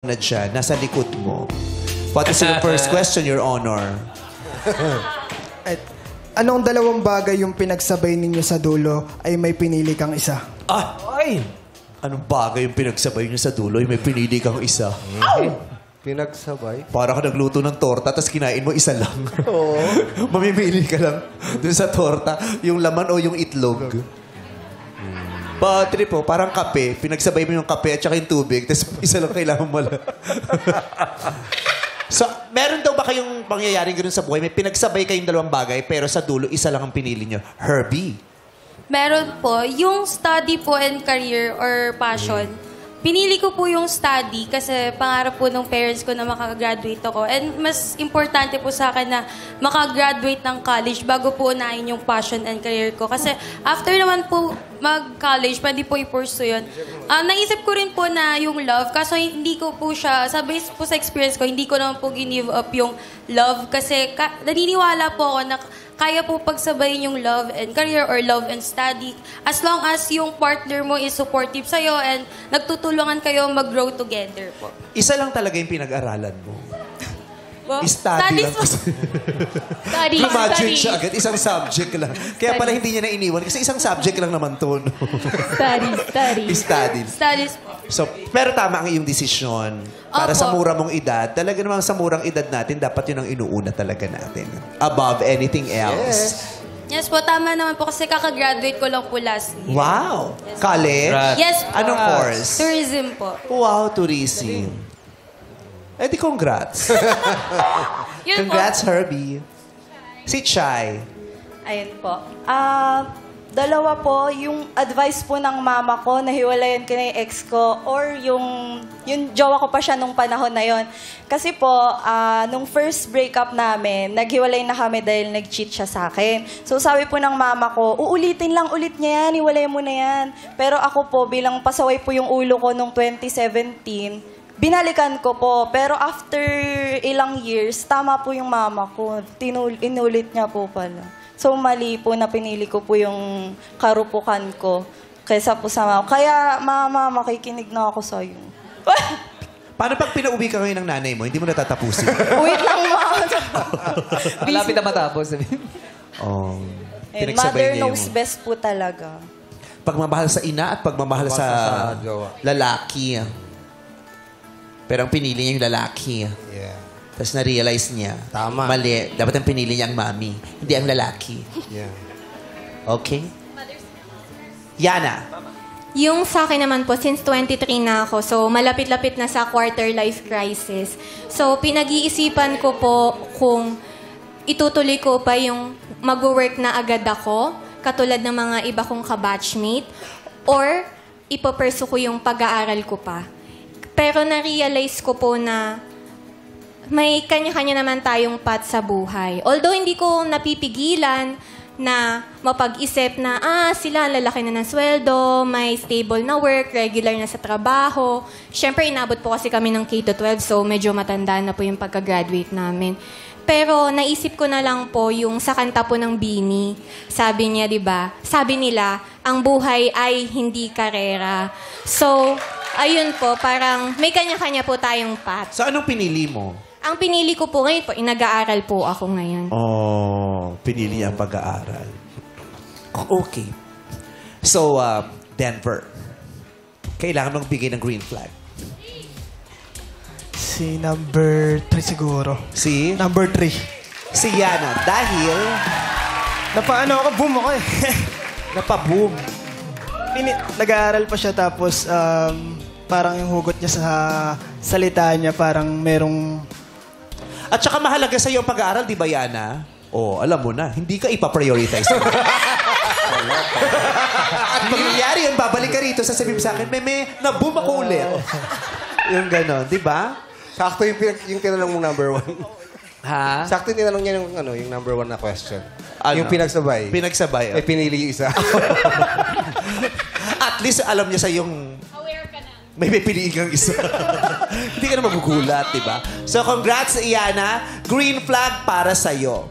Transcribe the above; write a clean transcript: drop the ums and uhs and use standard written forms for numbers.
na dyan, nasa likod mo. What is your first question, Your Honor? Anong dalawang bagay yung pinagsabay ninyo sa dulo ay may pinili kang isa? Ay! Anong bagay yung pinagsabay niyo sa dulo? May pinili kang isa. Pinagsabay? Para ka nagluto ng torta, tapos kinain mo isa lang. Oo. Mamimili ka lang dun sa torta, yung laman o yung itlog. Trip po, parang kape. Pinagsabay mo yung kape at saka yung tubig, tapos isa lang kailangan mo lang. So, meron daw ba kayong pangyayaring gano'n sa buhay? May pinagsabay kayong dalawang bagay, pero sa dulo, isa lang ang pinili nyo. Herbie. Meron po. Yung study po and career or passion, pinili ko po yung study kasi pangarap po ng parents ko na makagraduate ako. And mas importante po sa akin na makagraduate ng college bago po unahin yung passion and career ko. Kasi after naman po mag-college, pwede po i-pursue yun. Naisip ko rin po na yung love, kaso hindi ko po siya, sa base po sa experience ko, hindi ko naman po give up yung love kasi naniniwala po ako na kaya po pagsabayin yung love and career or love and study as long as yung partner mo is supportive sa'yo and nagtutulungan kayo mag-grow together po. Isa lang talaga yung pinag-aralan mo. Well, Study lang. Studies. Imagine siya agad, isang subject lang. Kaya pala hindi niya na iniwan kasi isang subject lang naman to. No? Studies po. So, pero tama ang iyong desisyon. Para Opo. sa mura mong edad, talaga namang sa murang edad natin, dapat yun ang inuuna talaga natin. Above anything else. Yes po, tama naman po kasi kakagraduate ko lang po last year. Wow! College? Yes po. Anong course? Tourism po. Wow, tourism. Eh di congrats. Yun Congrats, po. Herbie. Si Chai. Ayun po. Dalawa po, yung advice po ng mama ko na hiwalayan ko na yung ex ko or yung jowa ko pa siya nung panahon na yon. Kasi po, nung first breakup namin, naghiwalay na kami dahil nag-cheat siya sa akin. So sabi po ng mama ko, uulitin lang ulit niya yan, hiwalay mo na yan. Pero ako po, bilang pasaway po yung ulo ko nung 2017, binalikan ko po. Pero after ilang years, tama po yung mama ko. Inulit niya po pala. So, mali po na pinili ko po yung karupukan ko kaysa po sa mama. Kaya, mama, makikinig na ako sa'yo. Paano pag pinauwi ka ngayon ng nanay mo, hindi mo natatapusin? Wait lang, mama. Malapit na matapos. Oh, And pinagsabay mother niya knows yung best po talaga. pagmamahal sa ina at pagmamahal sa jowa. lalaki. Pero ang pinili niya yung lalaki. Yeah. Tapos na-realize niya. Tama. Mali. Dapat ang pinili niya ang mami. Hindi ang lalaki. Yeah. Okay? Yana. Yung sa akin naman po, since 23 na ako, so malapit-lapit na sa quarter life crisis. So pinag-iisipan ko po kung itutuloy ko pa yung mag-work na agad ako, katulad ng mga iba kong kabatchmate, or ipapursue ko yung pag-aaral ko pa. Pero na-realize ko po na may kanya-kanya naman tayong path sa buhay. Although hindi ko napipigilan na mapag-isip na, sila lalaki na ng sweldo, may stable na work, regular na sa trabaho. Siyempre, inabot po kasi kami ng K-12, so medyo matanda na po yung pagka-graduate namin. Pero naisip ko na lang po yung sa kanta po ng Bini. Sabi niya, di ba? Sabi nila, ang buhay ay hindi karera. So, ayun po, parang may kanya-kanya po tayong path. So, anong pinili mo? Ang pinili ko po ngayon po, nag-aaral po ako ngayon. Oh, pinili niya ang pag-aaral. Okay. So, Denver. Kailangan mong bigay ng green flag. Si number 3 siguro. Si? Number 3. Si Yana. Dahil Napaano ako, boom ako eh. napaboom. Nag-aaral pa siya tapos parang yung hugot niya sa salita niya parang merong... At saka mahalaga sa iyo ang pag-aaral, di ba, Yana? Oh, alam mo na, hindi ka ipaprioritize. At pag nangyari yun, babalik ka rito, sasabihin mo sa akin, Meme, na-boom ako ulit. Yung gano'n, di ba? Sakto yung tinanong mong number one. Ha? Sakto yung tinanong niya yung number one na question. Ano? Yung pinagsabay. Pinagsabay. Eh, pinili yung isa. At least alam niya sa yung... Aware ka na. May pipiliin kang isa. Hindi ka na magugulat, di ba? So, congrats, Yana. Green flag para sa'yo.